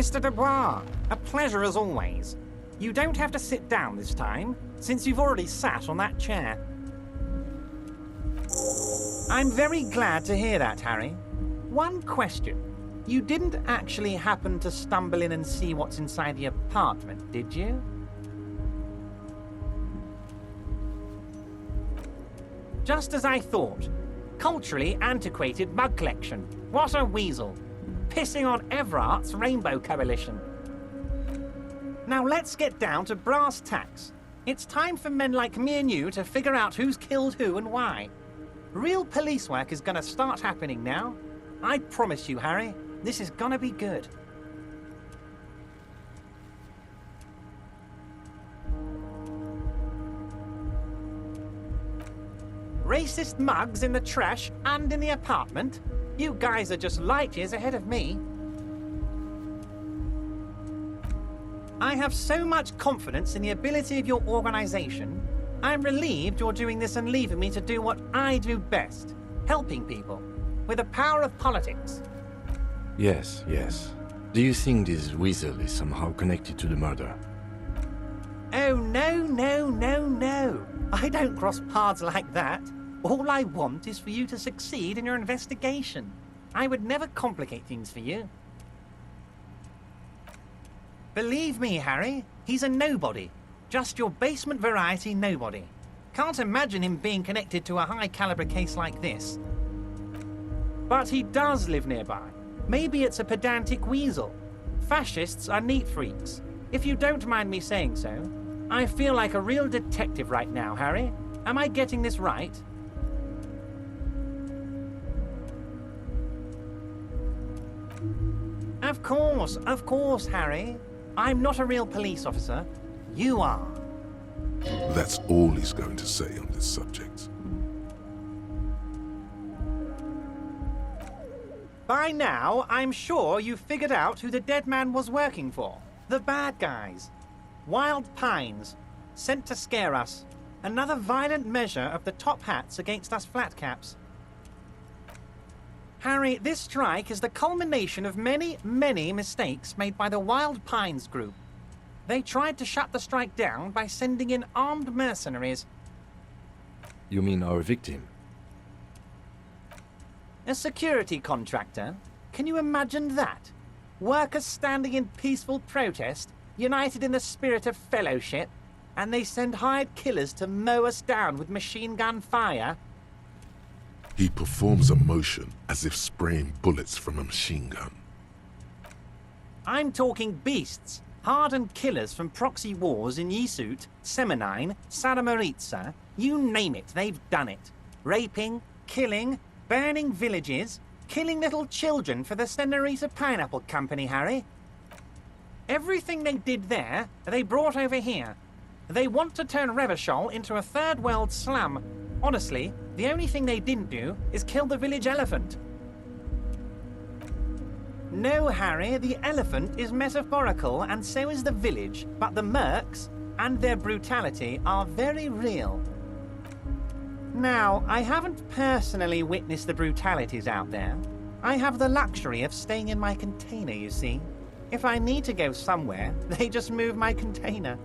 Mr. Dubois, a pleasure as always. You don't have to sit down this time, since you've already sat on that chair. I'm very glad to hear that, Harry. One question. You didn't actually happen to stumble in and see what's inside the apartment, did you? Just as I thought. Culturally antiquated mug collection. What a weasel. Pissing on Everart's Rainbow Coalition. Now let's get down to brass tacks. It's time for men like me and you to figure out who's killed who and why. Real police work is gonna start happening now. I promise you, Harry, this is gonna be good. Racist mugs in the trash and in the apartment? You guys are just light years ahead of me. I have so much confidence in the ability of your organization. I'm relieved you're doing this and leaving me to do what I do best, helping people, with the power of politics. Yes. Do you think this weasel is somehow connected to the murder? Oh, no. I don't cross paths like that. All I want is for you to succeed in your investigation. I would never complicate things for you. Believe me, Harry, he's a nobody. Just your basement variety nobody. Can't imagine him being connected to a high-caliber case like this. But he does live nearby. Maybe it's a pedantic weasel. Fascists are neat freaks. If you don't mind me saying so, I feel like a real detective right now, Harry. Am I getting this right? Of course, Harry. I'm not a real police officer. You are. That's all he's going to say on this subject. By now, I'm sure you've figured out who the dead man was working for. The bad guys. Wild Pines. Sent to scare us. Another violent measure of the top hats against us flatcaps. Harry, this strike is the culmination of many mistakes made by the Wild Pines group. They tried to shut the strike down by sending in armed mercenaries. You mean our victim? A security contractor? Can you imagine that? Workers standing in peaceful protest, united in the spirit of fellowship, and they send hired killers to mow us down with machine gun fire? He performs a motion as if spraying bullets from a machine gun. I'm talking beasts, hardened killers from proxy wars in Yisut, Semenine, Saramoritsa, you name it, they've done it. Raping, killing, burning villages, killing little children for the Senorita Pineapple Company, Harry. Everything they did there, they brought over here. They want to turn Revachol into a third world slum. Honestly, the only thing they didn't do is kill the village elephant. No, Harry, the elephant is metaphorical and so is the village, but the mercs and their brutality are very real. Now, I haven't personally witnessed the brutalities out there. I have the luxury of staying in my container, you see. If I need to go somewhere, they just move my container.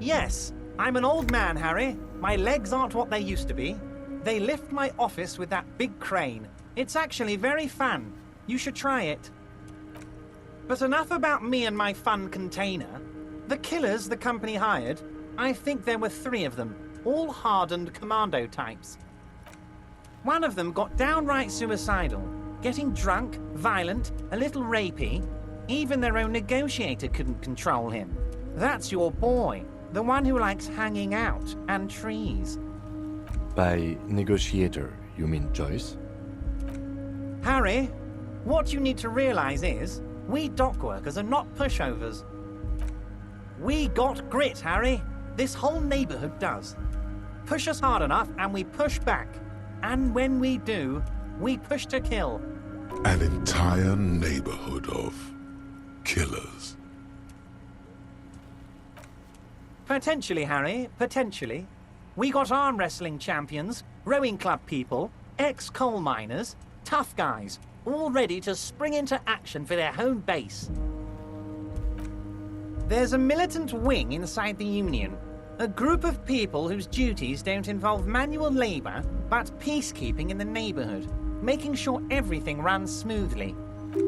Yes, I'm an old man, Harry. My legs aren't what they used to be. They lift my office with that big crane. It's actually very fun. You should try it. But enough about me and my fun container. The killers the company hired, I think there were 3 of them, all hardened commando types. One of them got downright suicidal, getting drunk, violent, a little rapey. Even their own negotiator couldn't control him. That's your boy, the one who likes hanging out and trees. By negotiator, you mean Joyce? Harry, what you need to realize is, we dock workers are not pushovers. We got grit, Harry. This whole neighborhood does. Push us hard enough and we push back. And when we do, we push to kill. An entire neighborhood of killers. Potentially, Harry, potentially. We got arm wrestling champions, rowing club people, ex-coal miners, tough guys, all ready to spring into action for their home base. There's a militant wing inside the Union. A group of people whose duties don't involve manual labor, but peacekeeping in the neighborhood, making sure everything runs smoothly.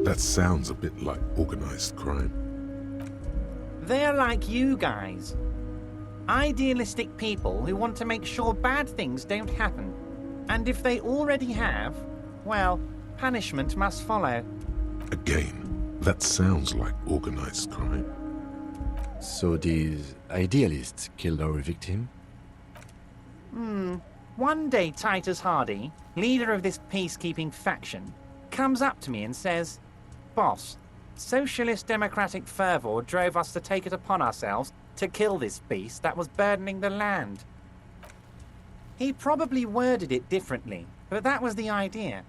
That sounds a bit like organized crime. They're like you guys. Idealistic people who want to make sure bad things don't happen. And if they already have, well, punishment must follow. Again, that sounds like organized crime. So these idealists killed our victim? One day Titus Hardy, leader of this peacekeeping faction, comes up to me and says, "Boss, socialist democratic fervor drove us to take it upon ourselves to kill this beast that was burdening the land." He probably worded it differently, but that was the idea.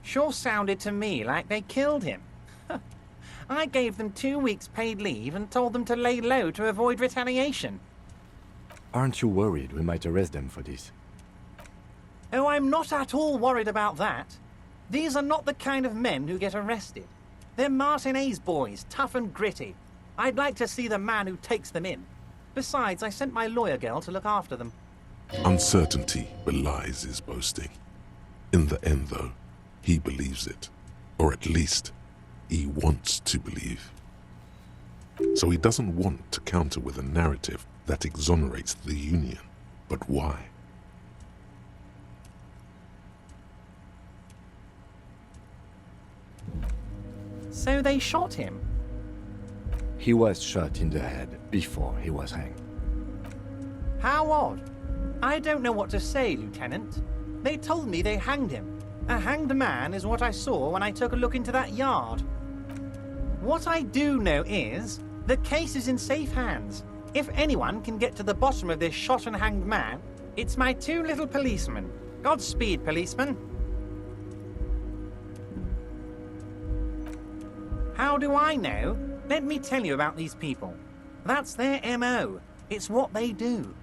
Sure sounded to me like they killed him. I gave them 2 weeks paid leave and told them to lay low to avoid retaliation. Aren't you worried we might arrest them for this? Oh, I'm not at all worried about that. These are not the kind of men who get arrested. They're Martinez boys, tough and gritty. I'd like to see the man who takes them in. Besides, I sent my lawyer girl to look after them. Uncertainty belies his boasting. In the end, though, he believes it. Or at least, he wants to believe. So he doesn't want to counter with a narrative that exonerates the Union. But why? So they shot him. He was shot in the head before he was hanged. How odd. I don't know what to say, Lieutenant. They told me they hanged him. A hanged man is what I saw when I took a look into that yard. What I do know is, the case is in safe hands. If anyone can get to the bottom of this shot and hanged man, it's my 2 little policemen. Godspeed, policemen. How do I know? Let me tell you about these people. That's their MO. It's what they do.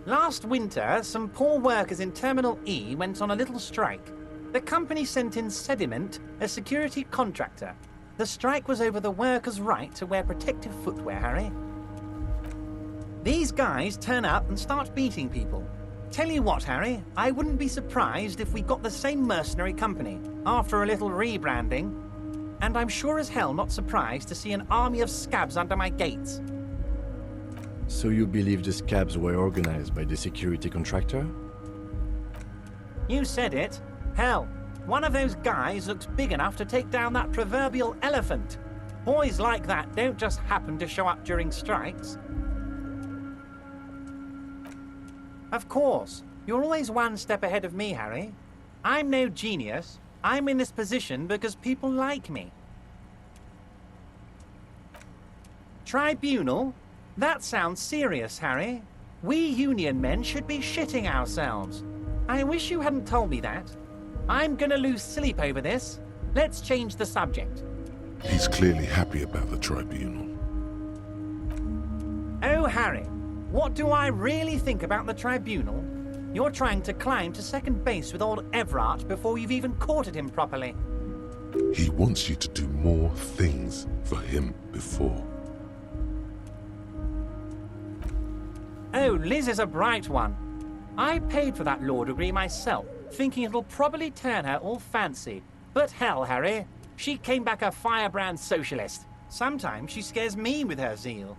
Last winter, some poor workers in Terminal E went on a little strike. The company sent in Sediment, a security contractor. The strike was over the workers' right to wear protective footwear, Harry. These guys turn up and start beating people. Tell you what, Harry, I wouldn't be surprised if we got the same mercenary company after a little rebranding. And I'm sure as hell not surprised to see an army of scabs under my gates. So you believe the scabs were organized by the security contractor? You said it. Hell, one of those guys looked big enough to take down that proverbial elephant. Boys like that don't just happen to show up during strikes. Of course, you're always one step ahead of me, Harry. I'm no genius. I'm in this position because people like me. Tribunal? That sounds serious, Harry. We Union men should be shitting ourselves. I wish you hadn't told me that. I'm gonna lose sleep over this. Let's change the subject. He's clearly happy about the tribunal. Oh, Harry, what do I really think about the tribunal? You're trying to climb to second base with old Everard before you've even courted him properly. He wants you to do more things for him before. Oh, Liz is a bright one. I paid for that law degree myself, thinking it'll probably turn her all fancy. But hell, Harry, she came back a firebrand socialist. Sometimes she scares me with her zeal.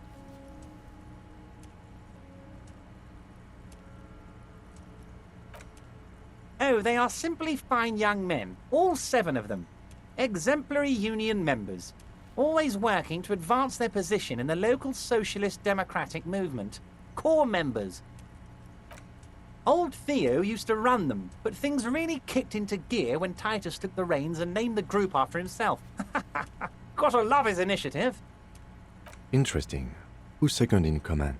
Oh, they are simply fine young men, all 7 of them. Exemplary Union members, always working to advance their position in the local socialist democratic movement. Core members. Old Theo used to run them, but things really kicked into gear when Titus took the reins and named the group after himself. Gotta love his initiative. Interesting. Who's second in command?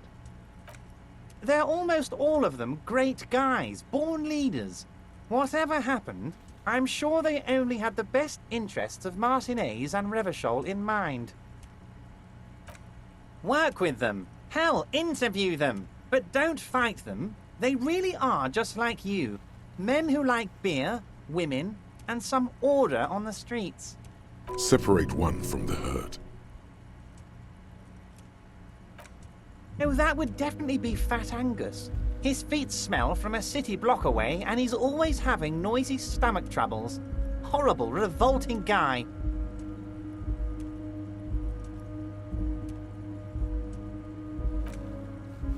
They're almost all of them great guys, born leaders. Whatever happened, I'm sure they only had the best interests of Martinez and Revachol in mind. Work with them. Hell, interview them. But don't fight them. They really are just like you. Men who like beer, women, and some order on the streets. Separate one from the herd. Oh, that would definitely be Fat Angus. His feet smell from a city block away, and he's always having noisy stomach troubles. Horrible, revolting guy.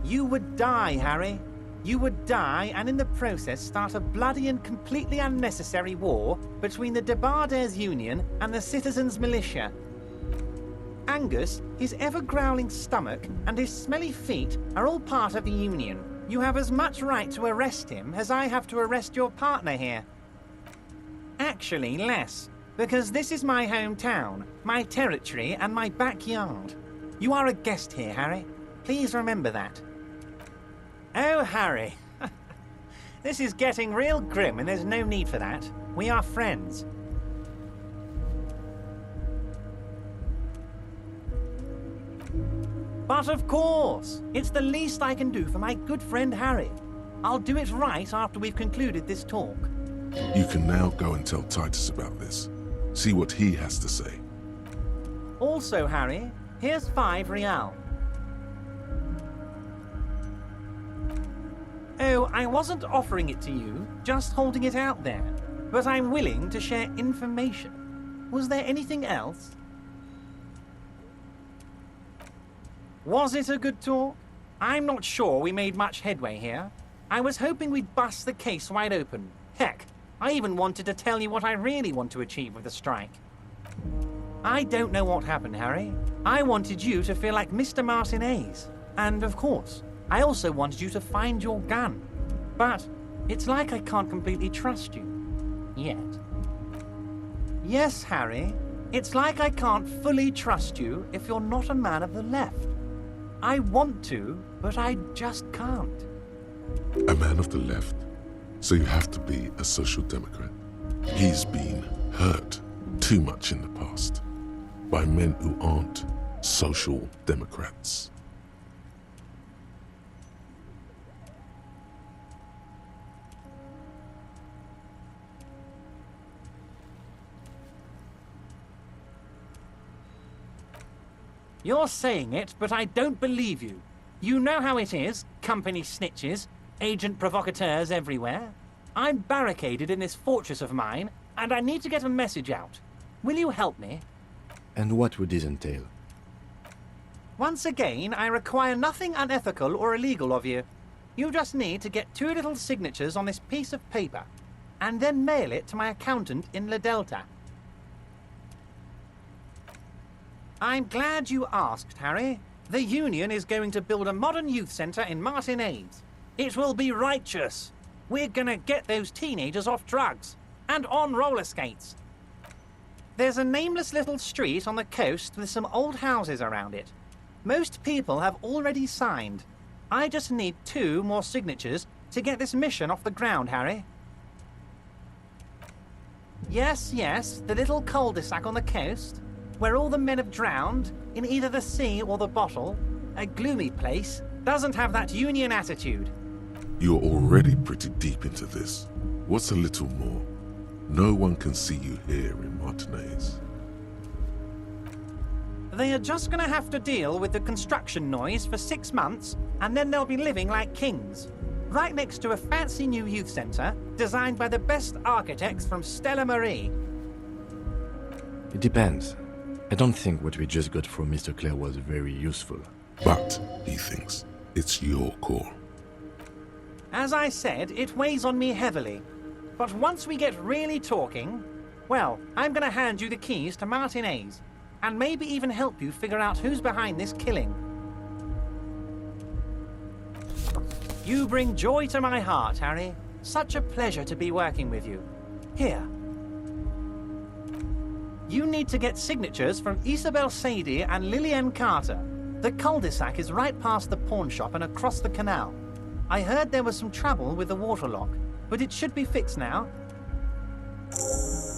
You would die, Harry. You would die, and in the process start a bloody and completely unnecessary war between the Debardairs Union and the Citizens' Militia. Angus, his ever-growling stomach, and his smelly feet are all part of the Union. You have as much right to arrest him as I have to arrest your partner here. Actually, less, because this is my hometown, my territory, and my backyard. You are a guest here, Harry. Please remember that. Oh, Harry. This is getting real grim, and there's no need for that. We are friends. But of course, it's the least I can do for my good friend Harry. I'll do it right after we've concluded this talk. You can now go and tell Titus about this. See what he has to say. Also, Harry, here's 5 real. Oh, I wasn't offering it to you, just holding it out there. But I'm willing to share information. Was there anything else? Was it a good talk? I'm not sure we made much headway here. I was hoping we'd bust the case wide open. Heck, I even wanted to tell you what I really want to achieve with the strike. I don't know what happened, Harry. I wanted you to feel like Mr. Martinez. And of course, I also wanted you to find your gun. But it's like I can't completely trust you. Yet. Yes, Harry. It's like I can't fully trust you if you're not a man of the left. I want to, but I just can't. A man of the left? So you have to be a social democrat? He's been hurt too much in the past by men who aren't social democrats. You're saying it, but I don't believe you. You know how it is, company snitches, agent provocateurs everywhere. I'm barricaded in this fortress of mine, and I need to get a message out. Will you help me? And what would this entail? Once again, I require nothing unethical or illegal of you. You just need to get 2 little signatures on this piece of paper, and then mail it to my accountant in La Delta. I'm glad you asked, Harry. The Union is going to build a modern youth centre in Martinez. It will be righteous. We're gonna get those teenagers off drugs and on roller skates. There's a nameless little street on the coast with some old houses around it. Most people have already signed. I just need 2 more signatures to get this mission off the ground, Harry. Yes, the little cul-de-sac on the coast, where all the men have drowned, in either the sea or the bottle. A gloomy place, doesn't have that Union attitude. You're already pretty deep into this. What's a little more? No one can see you here in Martinez. They are just gonna have to deal with the construction noise for 6 months, and then they'll be living like kings. Right next to a fancy new youth centre, designed by the best architects from Stella Marie. It depends. I don't think what we just got from Mr. Clare was very useful. But, he thinks, it's your call. As I said, it weighs on me heavily. But once we get really talking, well, I'm gonna hand you the keys to Martinez, and maybe even help you figure out who's behind this killing. You bring joy to my heart, Harry. Such a pleasure to be working with you. Here. You need to get signatures from Isabel Sadie and Lillian Carter. The cul-de-sac is right past the pawn shop and across the canal. I heard there was some trouble with the waterlock, but it should be fixed now.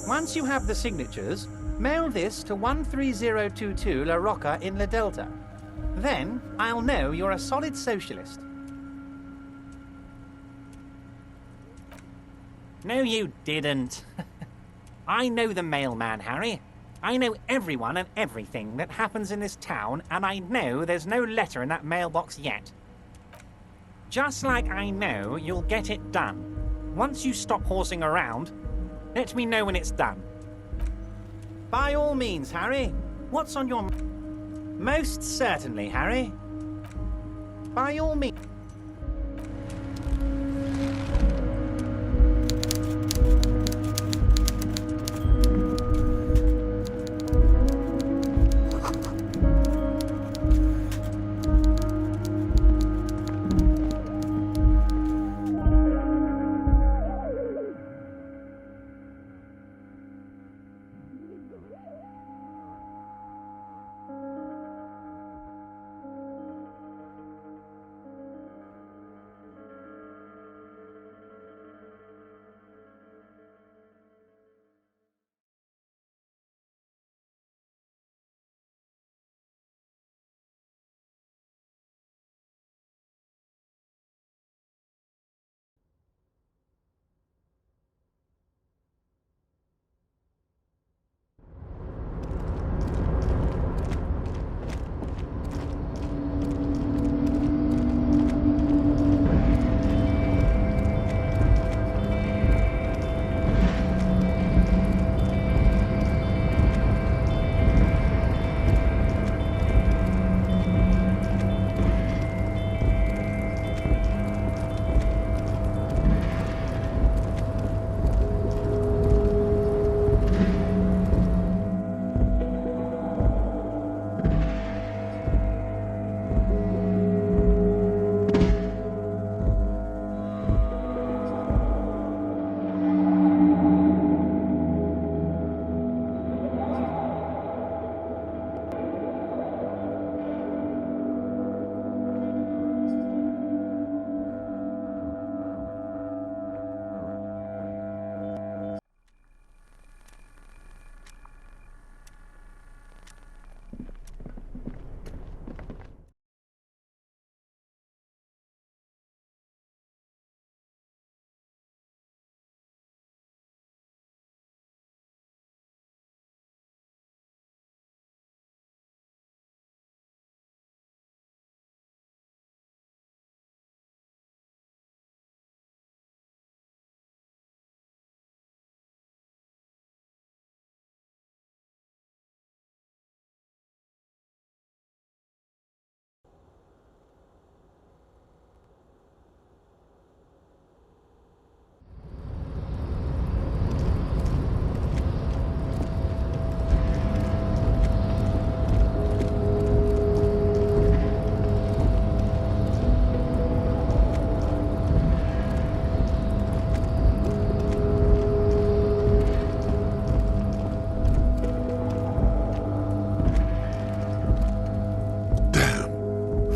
Once you have the signatures, mail this to 13022 La Rocca in La Delta. Then I'll know you're a solid socialist. No, you didn't. I know the mailman, Harry. I know everyone and everything that happens in this town, and I know there's no letter in that mailbox yet. Just like I know you'll get it done. Once you stop horsing around, let me know when it's done. By all means, Harry. What's on your... Most certainly, Harry. By all means.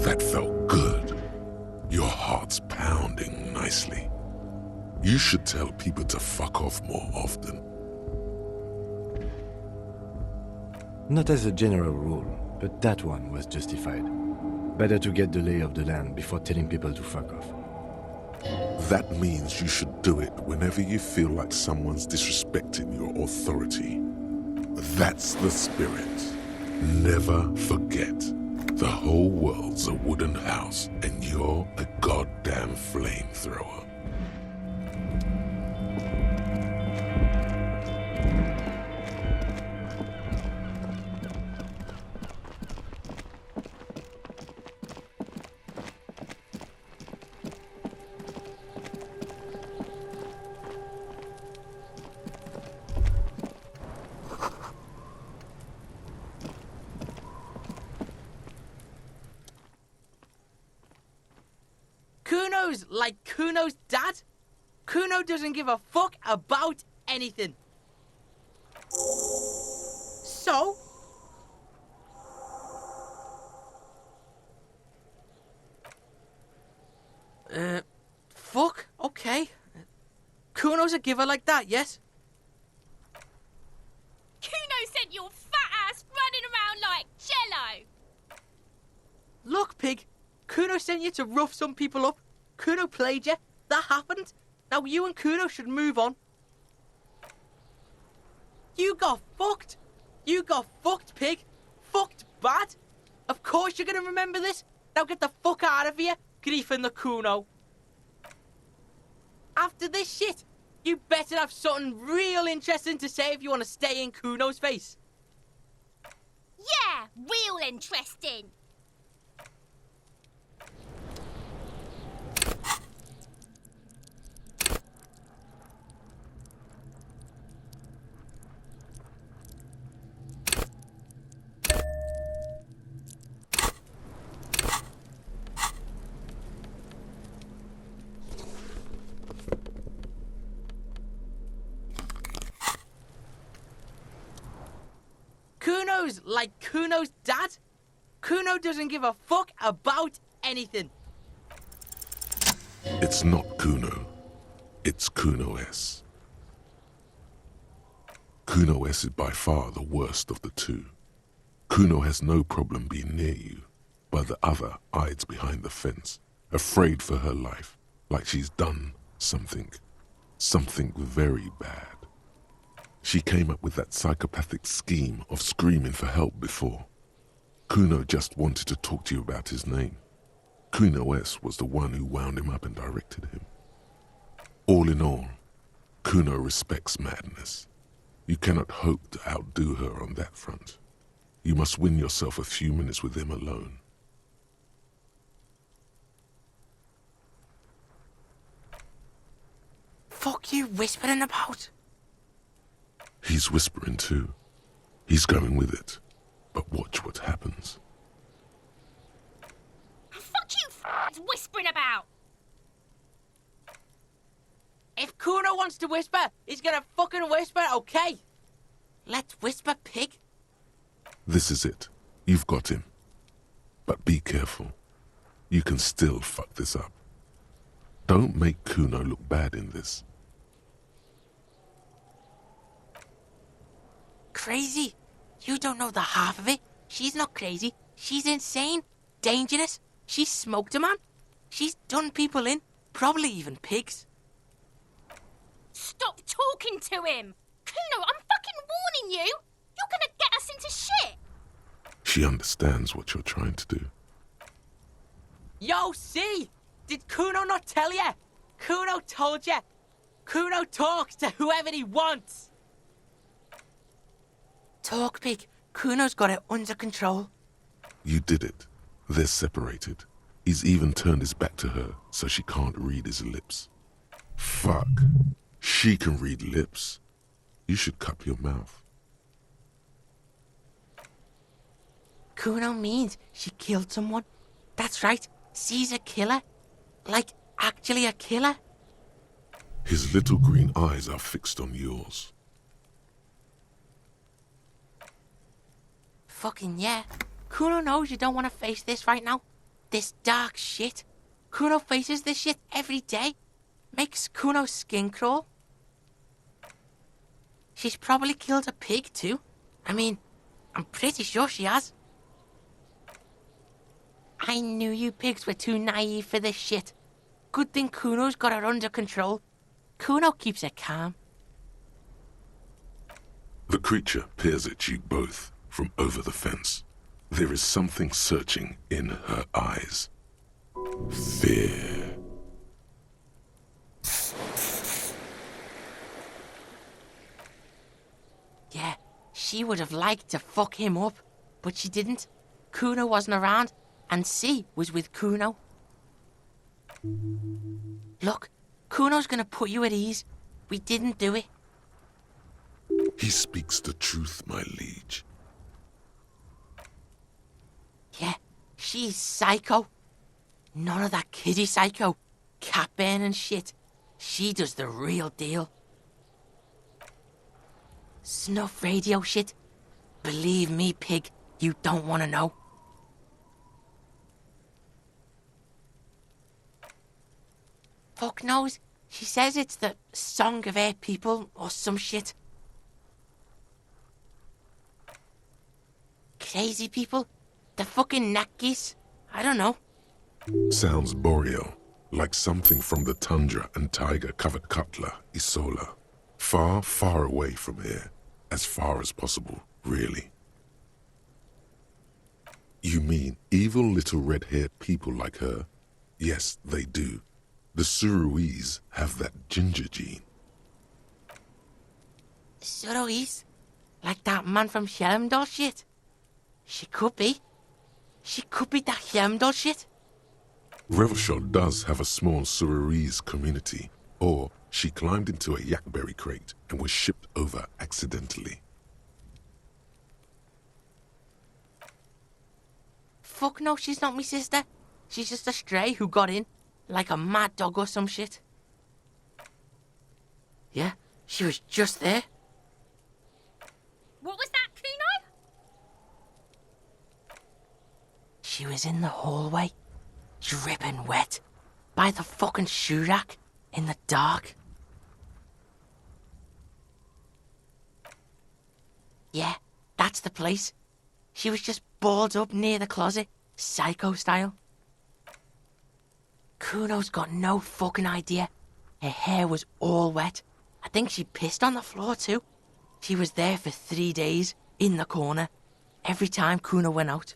That felt good. Your heart's pounding nicely. You should tell people to fuck off more often. Not as a general rule, but that one was justified. Better to get the lay of the land before telling people to fuck off. That means you should do it whenever you feel like someone's disrespecting your authority. That's the spirit. Never forget. The whole world's a wooden house, and you're a goddamn flamethrower. Kuno's like Kuno's dad. Kuno doesn't give a fuck about anything. So? Fuck, okay. Kuno's a giver like that, yes? Kuno sent your fat ass running around like Jello. Look, pig. Kuno sent you to rough some people up. Kuno played you. That happened. Now you and Kuno should move on. You got fucked. You got fucked, pig. Fucked bad. Of course you're gonna remember this. Now get the fuck out of here, griefing the Kuno. After this shit, you better have something real interesting to say if you want to stay in Kuno's face. Yeah, real interesting. Kuno's like Kuno's dad. Kuno doesn't give a fuck about anything. It's not Kuno. It's Kuno S. Kuno S is by far the worst of the two. Kuno has no problem being near you, but the other hides behind the fence, afraid for her life, like she's done something very bad. She came up with that psychopathic scheme of screaming for help before. Kuno just wanted to talk to you about his name. Kuno S was the one who wound him up and directed him. All in all, Kuno respects madness. You cannot hope to outdo her on that front. You must win yourself a few minutes with him alone. Fuck you whispering about? He's whispering too. He's going with it. But watch what happens. Fuck you whispering about. If Kuno wants to whisper, he's gonna fucking whisper, okay? Let's whisper, pig. This is it. You've got him. But be careful. You can still fuck this up. Don't make Kuno look bad in this. Crazy? You don't know the half of it. She's not crazy. She's insane. Dangerous. She's smoked a man. She's done people in. Probably even pigs. Stop talking to him. Kuno, I'm fucking warning you. You're gonna get us into shit. She understands what you're trying to do. Yo, see? Did Kuno not tell you? Kuno told you. Kuno talks to whoever he wants. Talk, pig. Kuno's got it under control. You did it. They're separated. He's even turned his back to her so she can't read his lips. Fuck. She can read lips. You should cup your mouth. Kuno means she killed someone. That's right. She's a killer. Like, actually a killer. His little green eyes are fixed on yours. Fucking yeah. Kuno knows you don't want to face this right now. This dark shit. Kuno faces this shit every day. Makes Kuno's skin crawl. She's probably killed a pig too. I mean, I'm pretty sure she has. I knew you pigs were too naive for this shit. Good thing Kuno's got her under control. Kuno keeps her calm. The creature peers at you both from over the fence. There is something searching in her eyes. Fear. Yeah, she would have liked to fuck him up, but she didn't. Kuno wasn't around, and C was with Kuno. Look, Kuno's gonna put you at ease. We didn't do it. He speaks the truth, my liege. Yeah, she's psycho. None of that kiddie psycho, cat burning shit. She does the real deal. Snuff radio shit. Believe me, pig, you don't want to know. Fuck knows. She says it's the song of her people or some shit. Crazy people? The fucking Nakis? I don't know. Sounds boreal, like something from the tundra and tiger-covered Cutler, Isola. Far, far away from here, As far as possible, really. You mean evil little red-haired people like her? Yes, they do. The Suruese have that ginger gene. Suruese? Like that man from Helmdall shit? She could be. She could be that Helmdall shit. Revachol does have a small Suruese community, or she climbed into a yakberry crate and was shipped over accidentally. Fuck no, she's not me sister. She's just a stray who got in, like a mad dog or some shit. Yeah, she was just there. What was that, Kuno? She was in the hallway, dripping wet, by the fucking shoe rack, in the dark. Yeah, that's the place. She was just balled up near the closet, psycho style. Kuno's got no fucking idea. Her hair was all wet. I think she pissed on the floor too. She was there for 3 days, in the corner, every time Kuno went out.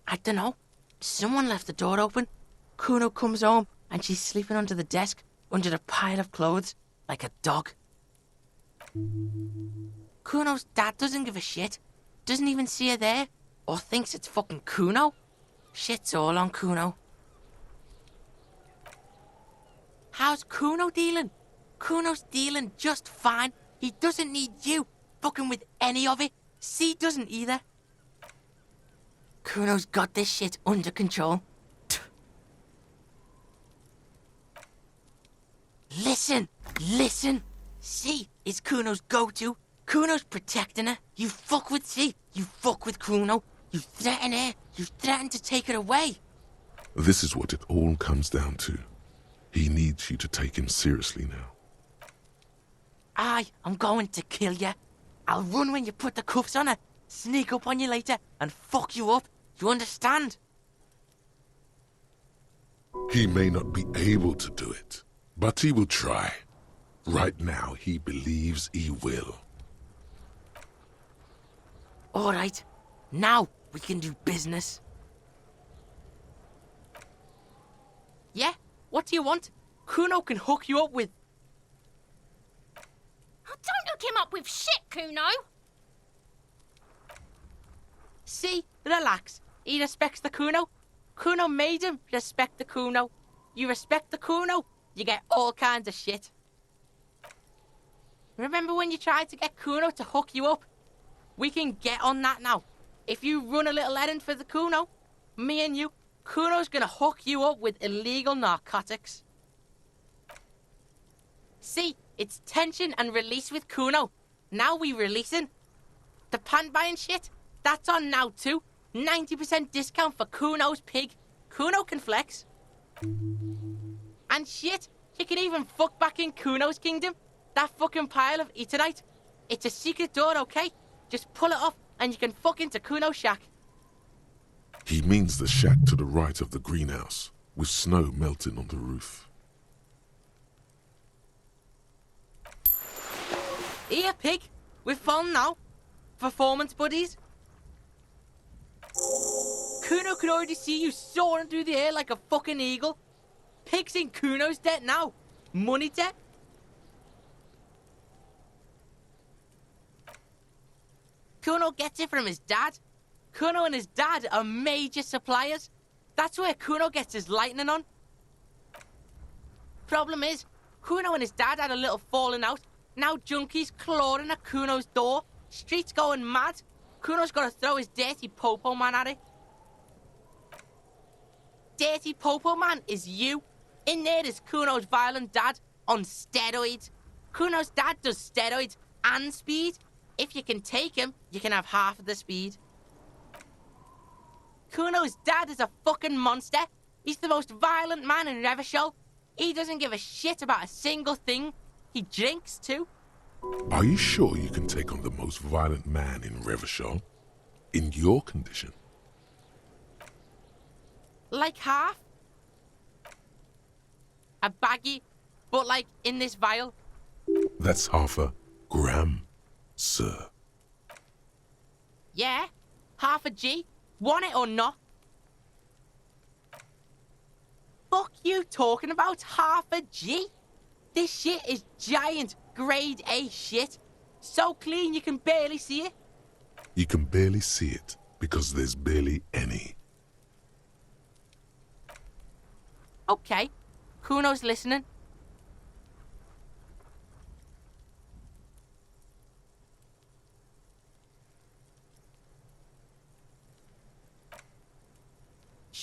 I dunno. Someone left the door open. Kuno comes home and she's sleeping under the desk, under the pile of clothes, like a dog. Kuno's dad doesn't give a shit. Doesn't even see her there. Or thinks it's fucking Kuno. Shit's all on Kuno. How's Kuno dealing? Kuno's dealing just fine. He doesn't need you fucking with any of it. C doesn't either. Kuno's got this shit under control. Listen, listen. C is Kuno's go-to. Kuno's protecting her. You fuck with C, you fuck with Kuno. You threaten her, you threaten to take her away. This is what it all comes down to. He needs you to take him seriously now. I'm going to kill you. I'll run when you put the cuffs on her, sneak up on you later, and fuck you up. You understand? He may not be able to do it, but he will try. Right now, he believes he will. All right, now we can do business. Yeah, what do you want? Kuno can hook you up with... Oh, don't hook him up with shit, Kuno. See, relax. He respects the Kuno. Kuno made him respect the Kuno. You respect the Kuno, you get all kinds of shit. Remember when you tried to get Kuno to hook you up? We can get on that now. If you run a little errand for the Kuno, me and you, Kuno's gonna hook you up with illegal narcotics. See, it's tension and release with Kuno. Now we releasing. The pan buying shit, that's on now too. 90% discount for Kuno's pig. Kuno can flex. And shit, you can even fuck back in Kuno's kingdom. That fucking pile of eternite. It's a secret door, okay? Just pull it off and you can fuck into Kuno's shack. He means the shack to the right of the greenhouse, with snow melting on the roof. Here, pig. We're fun now. Performance buddies. Kuno can already see you soaring through the air like a fucking eagle. Pig's in Kuno's debt now. Money debt. Kuno gets it from his dad. Kuno and his dad are major suppliers. That's where Kuno gets his lightning on. Problem is, Kuno and his dad had a little falling out. Now junkies clawing at Kuno's door. Streets going mad. Kuno's got to throw his dirty popo man at it. Dirty popo man is you. In there is Kuno's violent dad on steroids. Kuno's dad does steroids and speed. If you can take him, you can have half of the speed. Kuno's dad is a fucking monster. He's the most violent man in Revachol. He doesn't give a shit about a single thing. He drinks too. Are you sure you can take on the most violent man in Revachol? In your condition? Like half. A baggie, but like in this vial. That's half a gram, sir. Yeah, half a G. Want it or not? Fuck you talking about half a G? This shit is giant, grade A shit. So clean you can barely see it. You can barely see it because there's barely any. Okay, Kuno's listening.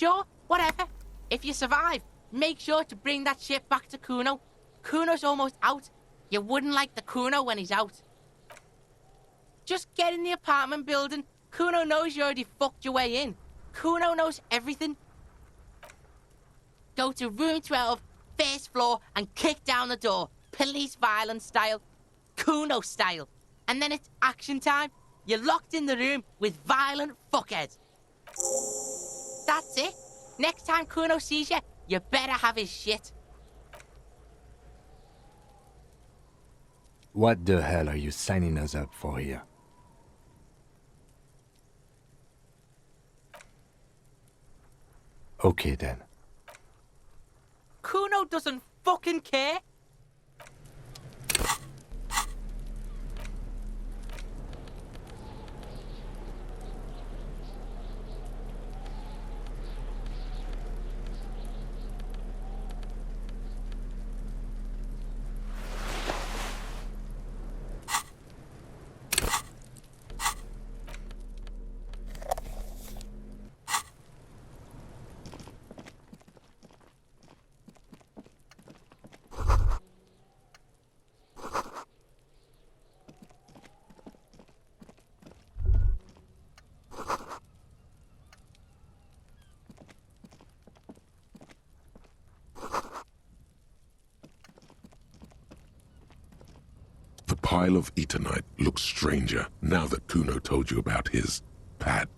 Sure, whatever. If you survive, make sure to bring that shit back to Kuno. Kuno's almost out. You wouldn't like the Kuno when he's out. Just get in the apartment building. Kuno knows you already fucked your way in. Kuno knows everything. Go to room 12, first floor, and kick down the door. Police violence style. Kuno style. And then it's action time. You're locked in the room with violent fuckheads. That's it. Next time Kuno sees you, you better have his shit. What the hell are you signing us up for here? Okay then. Kuno doesn't fucking care. The pile of Eternite looks stranger now that Kuno told you about his pad.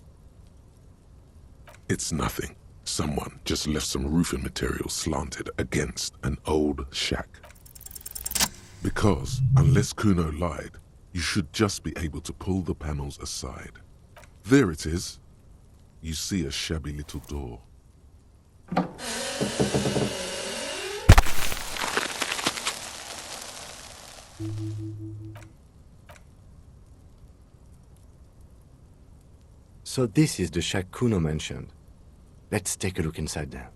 It's nothing. Someone just left some roofing material slanted against an old shack. Because, unless Kuno lied, you should just be able to pull the panels aside. There it is. You see a shabby little door. So this is the shack Kuno mentioned. Let's take a look inside there.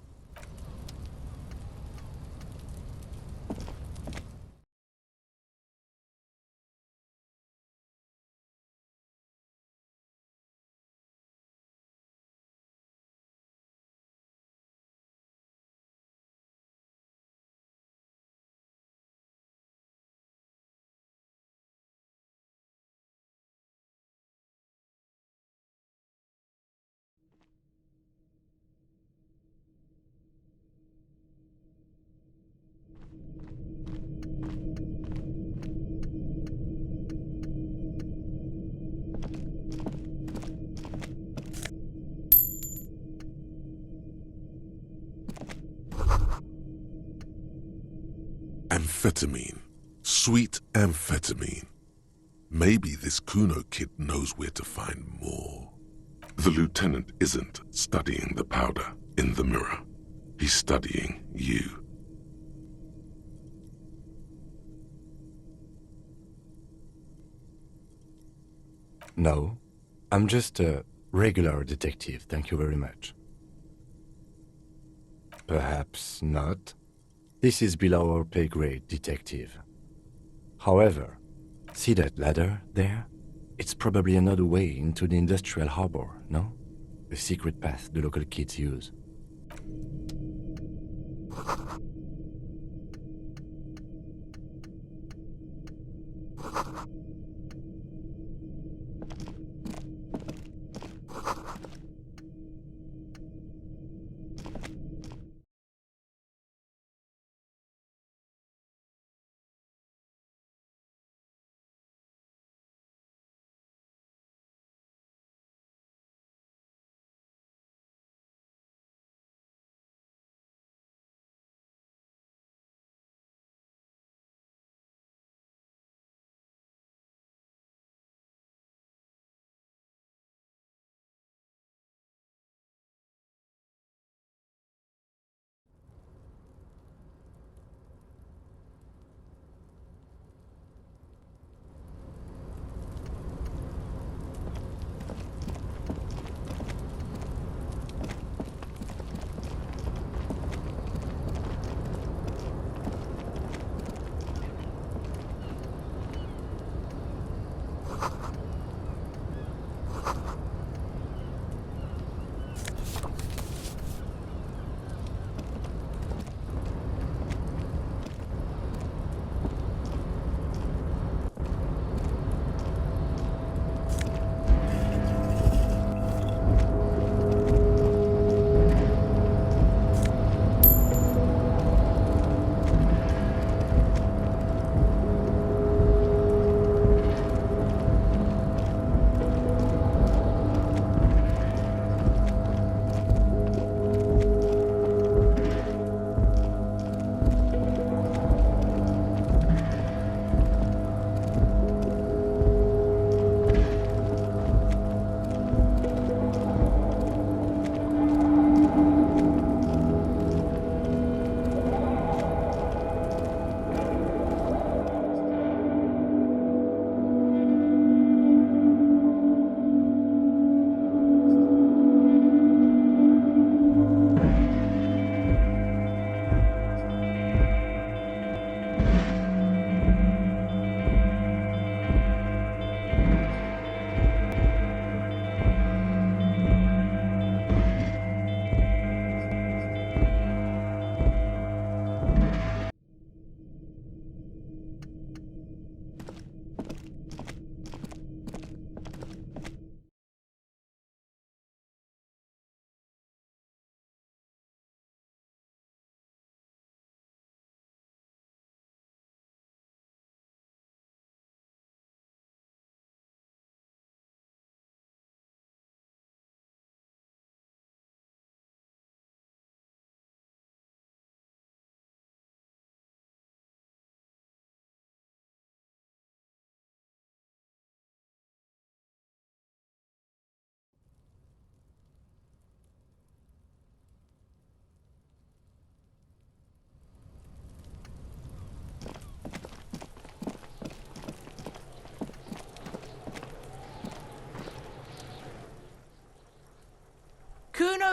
Amphetamine. Sweet amphetamine. Maybe this Kuno kid knows where to find more. The lieutenant isn't studying the powder in the mirror. He's studying you. No, I'm just a regular detective, thank you very much. Perhaps not. This is below our pay grade, detective. However, see that ladder there? It's probably another way into the industrial harbor, no? A secret path the local kids use.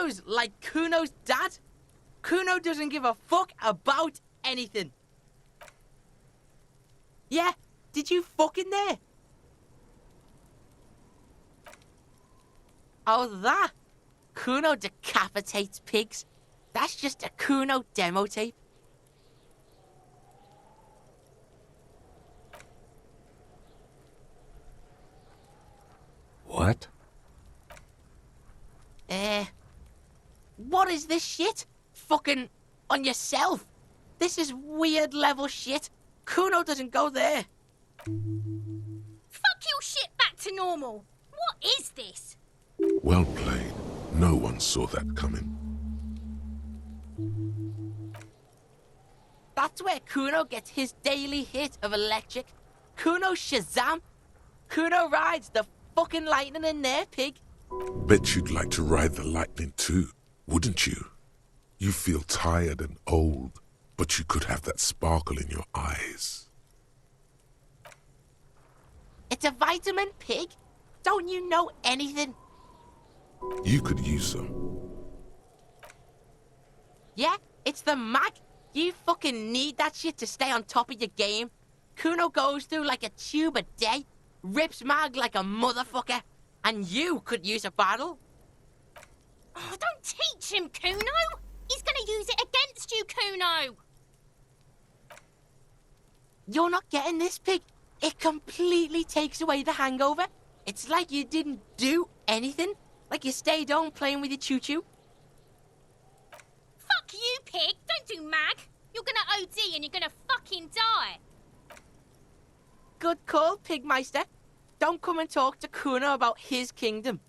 Kuno's like Kuno's dad. Kuno doesn't give a fuck about anything. Yeah, did you fuck in there? Oh, that? Kuno decapitates pigs. That's just a Kuno demo tape. What? What is this shit? Fucking on yourself. This is weird level shit. Kuno doesn't go there. Fuck your shit back to normal. What is this? Well played. No one saw that coming. That's where Kuno gets his daily hit of electric. Kuno Shazam. Kuno rides the fucking lightning in there, pig. Bet you'd like to ride the lightning too, wouldn't you? You feel tired and old, but you could have that sparkle in your eyes. It's a vitamin, pig. Don't you know anything? You could use some. Yeah, it's the mag. You fucking need that shit to stay on top of your game. Kuno goes through like a tube a day, rips mag like a motherfucker, and you could use a bottle. Oh, don't teach him, Kuno. He's gonna use it against you, Kuno. You're not getting this, pig. It completely takes away the hangover. It's like you didn't do anything. Like you stayed home playing with your choo-choo. Fuck you, pig. Don't do mag. You're gonna OD and you're gonna fucking die. Good call, Pigmeister. Don't come and talk to Kuno about his kingdom.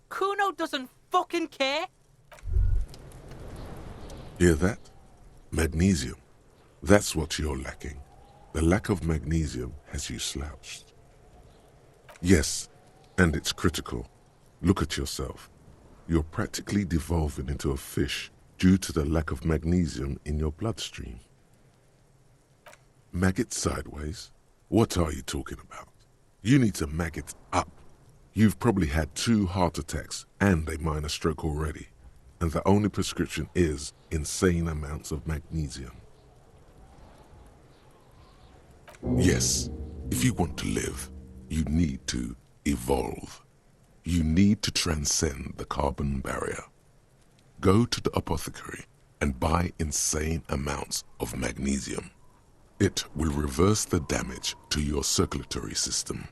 Kuno doesn't fucking care. Hear that? Magnesium. That's what you're lacking. The lack of magnesium has you slouched. Yes, and it's critical. Look at yourself. You're practically devolving into a fish due to the lack of magnesium in your bloodstream. Maggot sideways? What are you talking about? You need to maggot up. You've probably had 2 heart attacks and a minor stroke already, and the only prescription is insane amounts of magnesium. Yes, if you want to live, you need to evolve. You need to transcend the carbon barrier. Go to the apothecary and buy insane amounts of magnesium. It will reverse the damage to your circulatory system.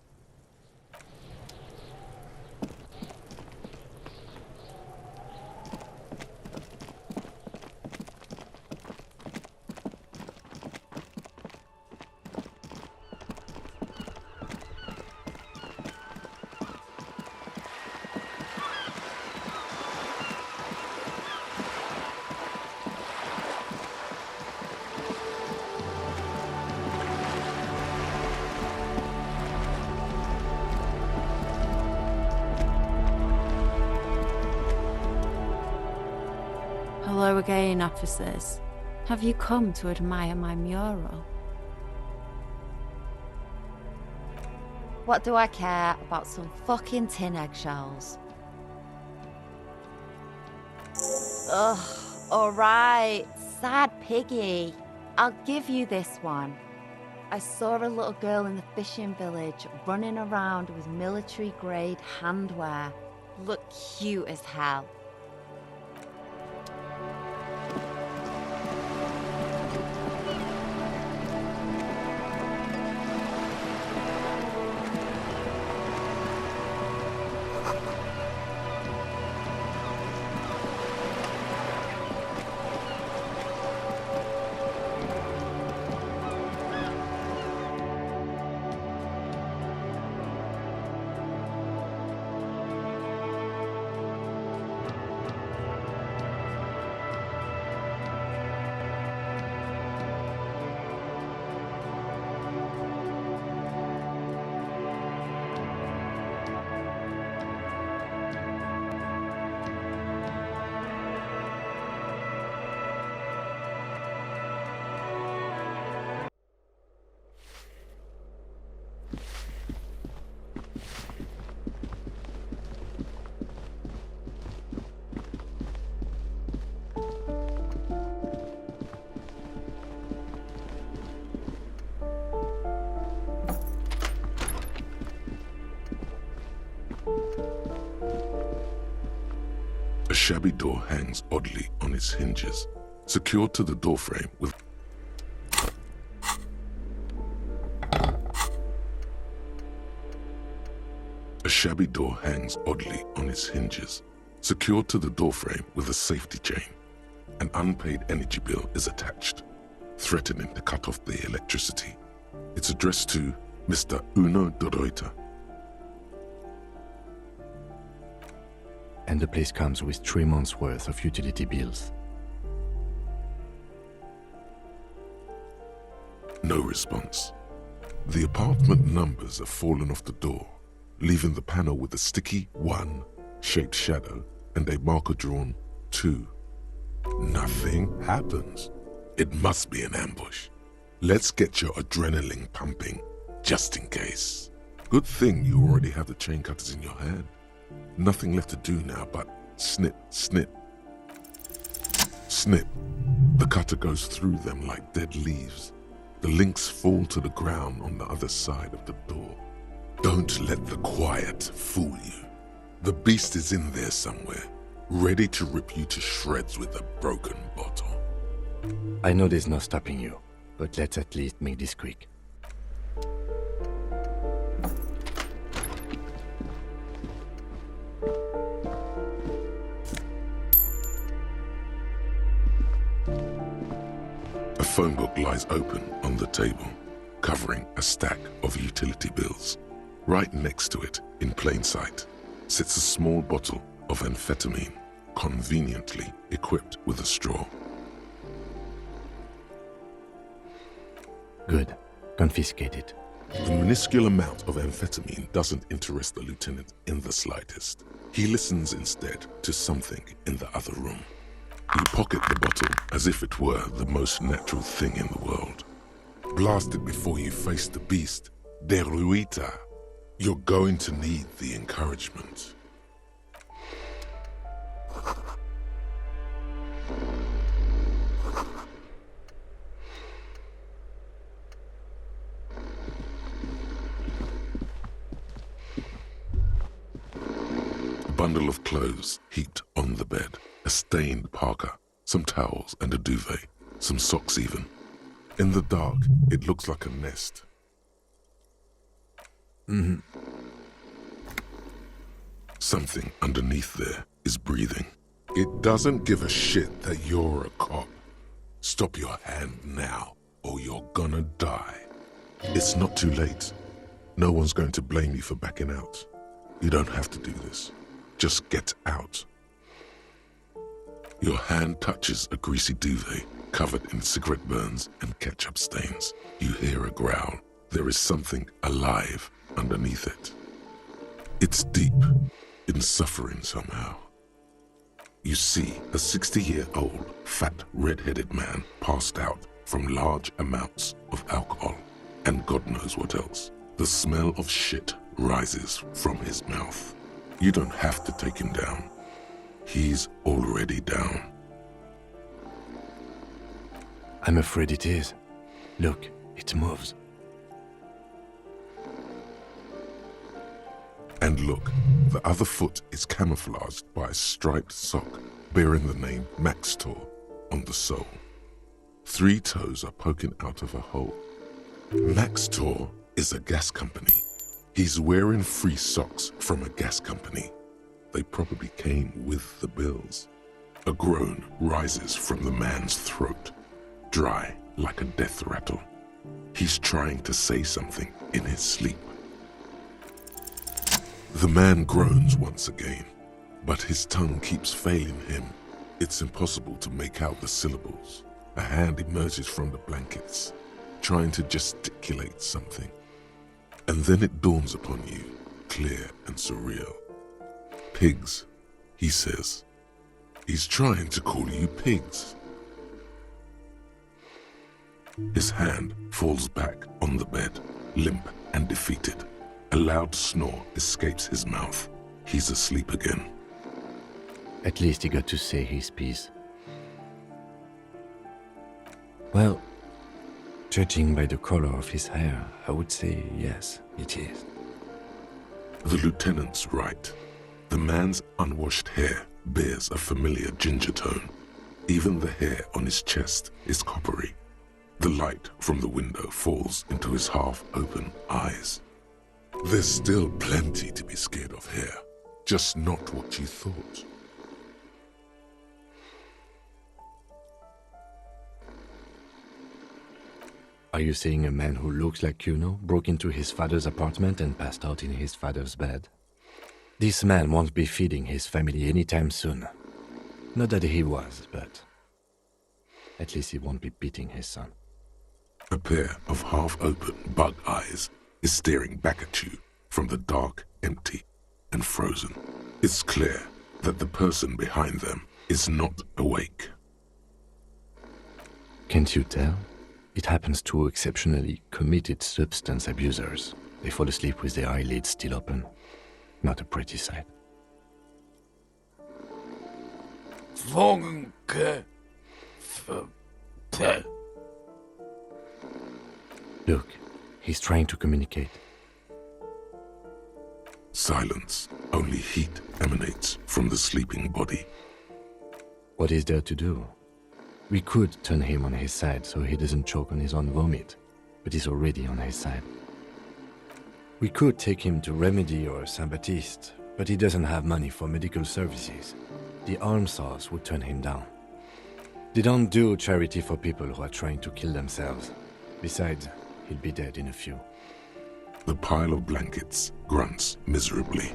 Hello again, officers. Have you come to admire my mural? What do I care about some fucking tin eggshells? Ugh, alright, sad piggy. I'll give you this one. I saw a little girl in the fishing village running around with military-grade handwear. Looked cute as hell. shabby door hangs oddly on its hinges, secured to the doorframe with a shabby door hangs oddly on its hinges, secured to the doorframe with a safety chain. An unpaid energy bill is attached, threatening to cut off the electricity. It's addressed to Mr. Uno Doroita. And the place comes with 3 months' worth of utility bills. No response. The apartment numbers have fallen off the door, leaving the panel with a sticky 1 shaped shadow and a marker drawn 2. Nothing happens. It must be an ambush. Let's get your adrenaline pumping, just in case. Good thing you already have the chain cutters in your hand. Nothing left to do now but snip, snip. Snip. The cutter goes through them like dead leaves. The links fall to the ground on the other side of the door. Don't let the quiet fool you. The beast is in there somewhere, ready to rip you to shreds with a broken bottle. I know there's no stopping you, but let's at least make this quick. A phone book lies open on the table, covering a stack of utility bills. Right next to it, in plain sight, sits a small bottle of amphetamine, conveniently equipped with a straw. Good. Confiscate it. The minuscule amount of amphetamine doesn't interest the lieutenant in the slightest. He listens instead to something in the other room. You pocket the bottle as if it were the most natural thing in the world. Blast it before you face the beast, Deruita. You're going to need the encouragement. A bundle of clothes heaped on the bed, a stained parka, some towels and a duvet, some socks even. In the dark, it looks like a nest. Something underneath there is breathing. It doesn't give a shit that you're a cop. Stop your hand now, or you're gonna die. It's not too late. No one's going to blame you for backing out. You don't have to do this. Just get out. Your hand touches a greasy duvet covered in cigarette burns and ketchup stains. You hear a growl. There is something alive underneath it. It's deep in suffering somehow. You see a 60-year-old, fat, red-headed man passed out from large amounts of alcohol and God knows what else. The smell of shit rises from his mouth. You don't have to take him down. He's already down. I'm afraid it is. Look, it moves. And look, the other foot is camouflaged by a striped sock bearing the name Maxtor on the sole. 3 toes are poking out of a hole. Maxtor is a gas company. He's wearing free socks from a gas company. They probably came with the bills. A groan rises from the man's throat, dry like a death rattle. He's trying to say something in his sleep. The man groans once again, but his tongue keeps failing him. It's impossible to make out the syllables. A hand emerges from the blankets, trying to gesticulate something. And then it dawns upon you, clear and surreal. Pigs, he says. He's trying to call you pigs. His hand falls back on the bed, limp and defeated. A loud snore escapes his mouth. He's asleep again. At least he got to say his piece. Well, judging by the color of his hair, I would say yes, it is. The lieutenant's right. The man's unwashed hair bears a familiar ginger tone. Even the hair on his chest is coppery. The light from the window falls into his half-open eyes. There's still plenty to be scared of here, just not what you thought. Are you saying a man who looks like Kuno broke into his father's apartment and passed out in his father's bed? This man won't be feeding his family anytime soon. Not that he was, but at least he won't be beating his son. A pair of half-open bug eyes is staring back at you from the dark, empty, and frozen. It's clear that the person behind them is not awake. Can't you tell? It happens to exceptionally committed substance abusers. They fall asleep with their eyelids still open. Not a pretty sight. Look, he's trying to communicate. Silence. Only heat emanates from the sleeping body. What is there to do? We could turn him on his side so he doesn't choke on his own vomit, but he's already on his side. We could take him to Remedy or Saint-Baptiste, but he doesn't have money for medical services. The armsaws would turn him down. They don't do charity for people who are trying to kill themselves. Besides, he'll be dead in a few. The pile of blankets grunts miserably.